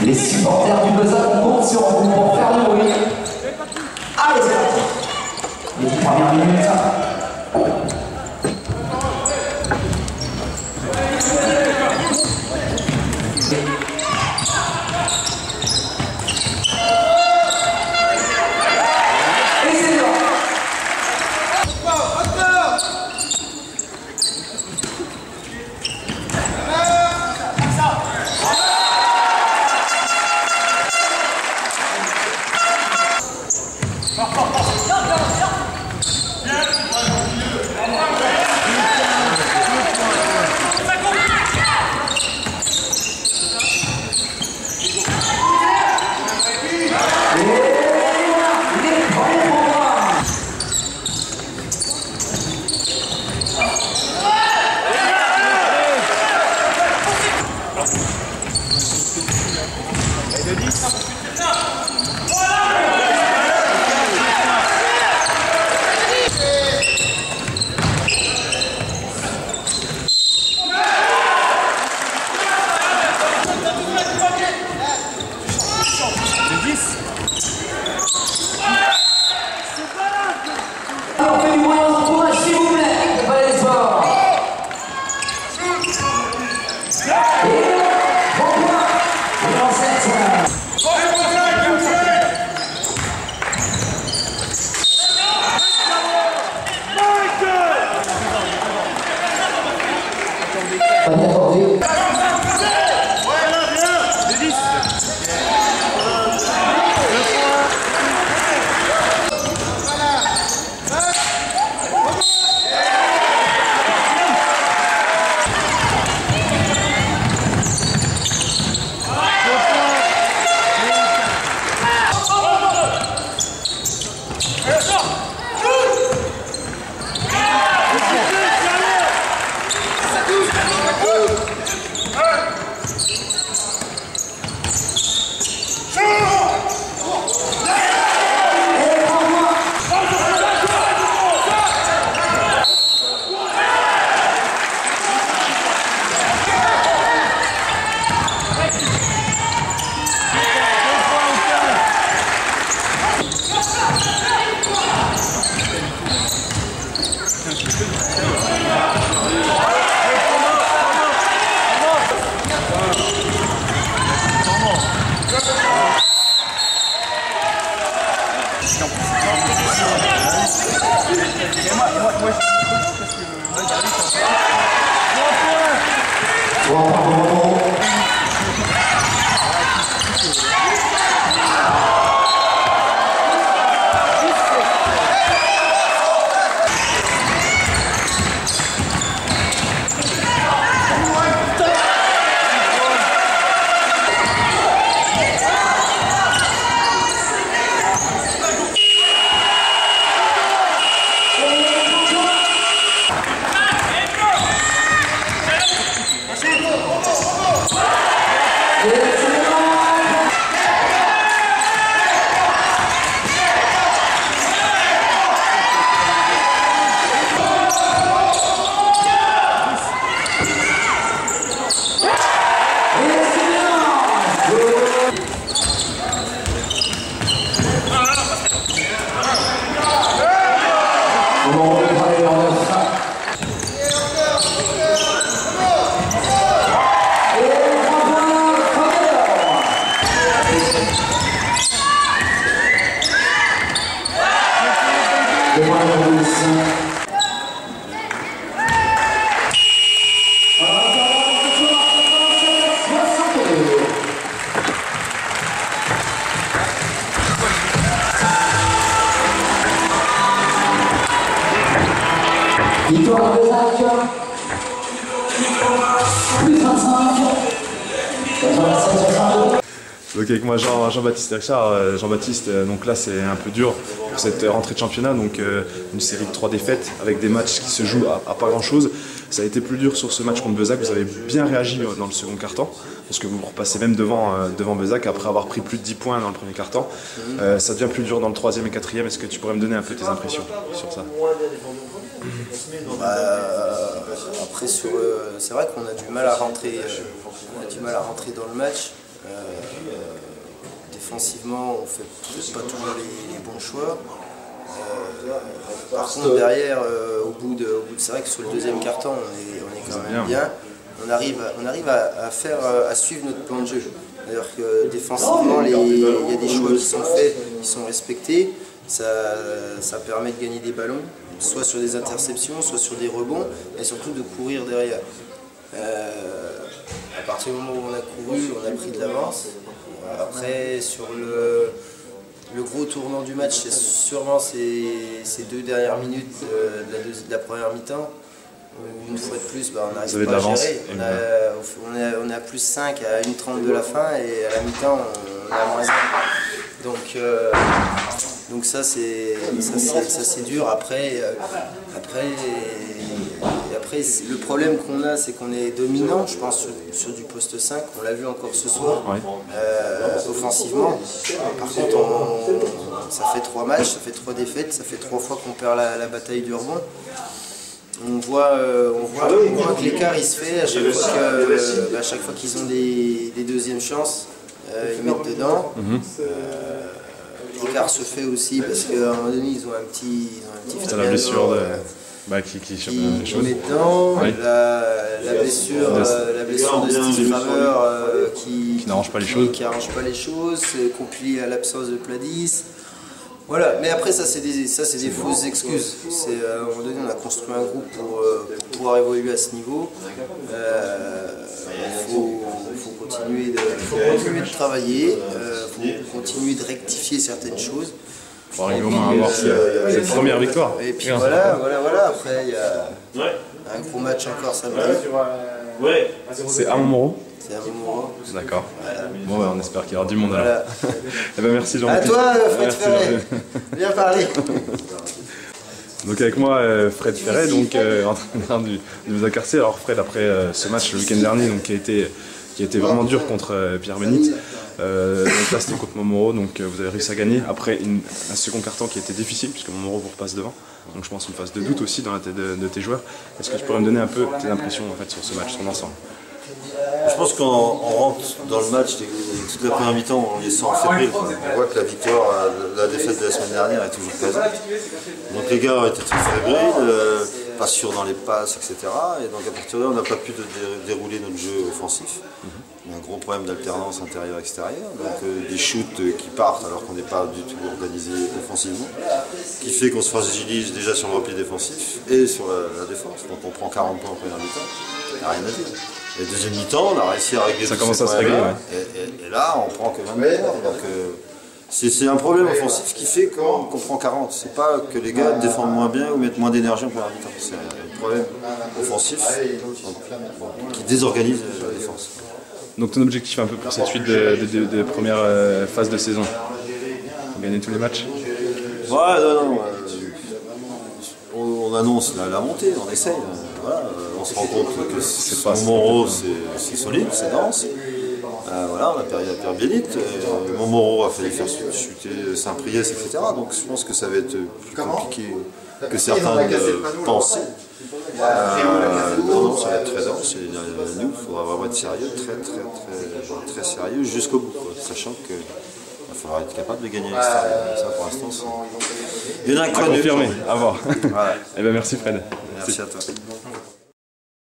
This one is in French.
Les supporters du Besac, on compte sur vous pour faire le bruit. Allez, c'est parti. Les 10 premières minutes. Victoire de Besac, plus 25, 87-62. Donc avec moi Jean-Baptiste Richard. Jean-Baptiste, donc là c'est un peu dur pour cette rentrée de championnat, donc une série de 3 défaites avec des matchs qui se jouent à pas grand chose. Ça a été plus dur sur ce match contre Besac, vous avez bien réagi dans le second quart-temps, parce que vous repassez même devant Besac après avoir pris plus de 10 points dans le premier quart-temps. Ça devient plus dur dans le 3e et 4e, est-ce que tu pourrais me donner un peu tes impressions sur ça? Après c'est vrai qu'on a du mal à rentrer dans le match. Défensivement, on fait peut-être pas toujours les bons choix. Par contre, derrière, c'est vrai que sur le deuxième carton, on est quand même bien. On arrive à suivre notre plan de jeu. C'est-à-dire que défensivement, il y a des choix qui sont faits, qui sont respectés. Ça permet de gagner des ballons, soit sur des interceptions, soit sur des rebonds, et surtout de courir derrière. À partir du moment où on a couru, on a pris de l'avance. Après, sur le gros tournant du match, c'est sûrement ces 2 dernières minutes de la première mi-temps. Une fois de plus, on n'arrive pas à gérer. On est à plus 5 à 1:30 de la fin et à la mi-temps, on est à moins 1. Donc ça c'est dur. Après, le problème qu'on a, c'est qu'on est dominant, je pense, sur du poste 5. On l'a vu encore ce soir, offensivement. Par contre, ça fait 3 matchs, ça fait 3 défaites, ça fait 3 fois qu'on perd la bataille du rebond. On voit que l'écart il se fait à chaque fois qu'ils ont des deuxièmes chances, ils mettent dedans. L'écart se fait aussi parce qu'à un moment donné ils ont un petit c'est la blessure qui chope les choses. Met dedans, la blessure de Steve Kramer qui n'arrange pas les choses. Qui arrange pas les choses, compliqué à l'absence de Pladis. Voilà, mais après ça c'est des fausses excuses. À un moment donné on a construit un groupe pour pouvoir évoluer à ce niveau. Il faut continuer de travailler, il faut continuer de rectifier certaines choses. Pour arriver au moins à avoir cette première victoire. Et puis voilà. Après il y a un gros match encore samedi. C'est à Montmoreau. C'est à Montmoreau. D'accord. Voilà. Bon, on espère qu'il y aura du monde alors. Eh ben, merci Jean-Baptiste. À toi, Fred Ferret. Viens parler. Donc avec moi, Fred Ferret, entraîneur du Zakarcy. Alors Fred, après ce match le week-end dernier, qui a été vraiment dur contre Pierre-Bénite. Donc là c'était contre Montmoreau, donc vous avez réussi à gagner après un second carton qui était difficile puisque Montmoreau vous repasse devant. Donc je pense une phase de doute aussi dans la tête de tes joueurs. Est-ce que tu pourrais me donner un peu tes impressions en fait sur ce match, son ensemble? Je pense qu'on rentre dans le match, toute la première mi-temps, on les sent fébrile. On voit que la victoire, la défaite de la semaine dernière est toujours présente. Donc les gars étaient très fébriles, pas sûrs dans les passes, etc. Et donc à partir de là, on n'a pas pu dérouler notre jeu offensif. Il y a un gros problème d'alternance intérieure-extérieure, donc des shoots qui partent alors qu'on n'est pas du tout organisé offensivement, qui fait qu'on se fragilise déjà sur le repli défensif et sur la défense. Donc on prend 40 points en première mi-temps, il n'y a rien à dire. Et deuxième mi-temps, on a réussi à régler ça commence à se régler. Et là, on prend que 20 points. Donc c'est un problème offensif qui fait qu'on prend 40. C'est pas que les gars défendent moins bien ou mettent moins d'énergie en première mi-temps. C'est un problème offensif qui désorganise la défense. Donc ton objectif un peu pour cette suite de première phase de saison, gagner tous les matchs? Ouais, non. On annonce la montée, on essaye. Voilà, on se rend compte que Montmoreau c'est solide, c'est dense. Voilà, on a perdu la Pierre-Bénite. Montmoreau a fallu faire chuter Saint-Priest, etc. Donc je pense que ça va être plus compliqué que certains pensaient. Non, ça va être très dense. Et nous, il faudra vraiment être sérieux, très sérieux jusqu'au bout, sachant que il faudra être capable de gagner à l'extérieur. Ça, pour l'instant, il y en a un confirmé, à voir. Voilà. Eh ben, merci Fred. Merci à toi.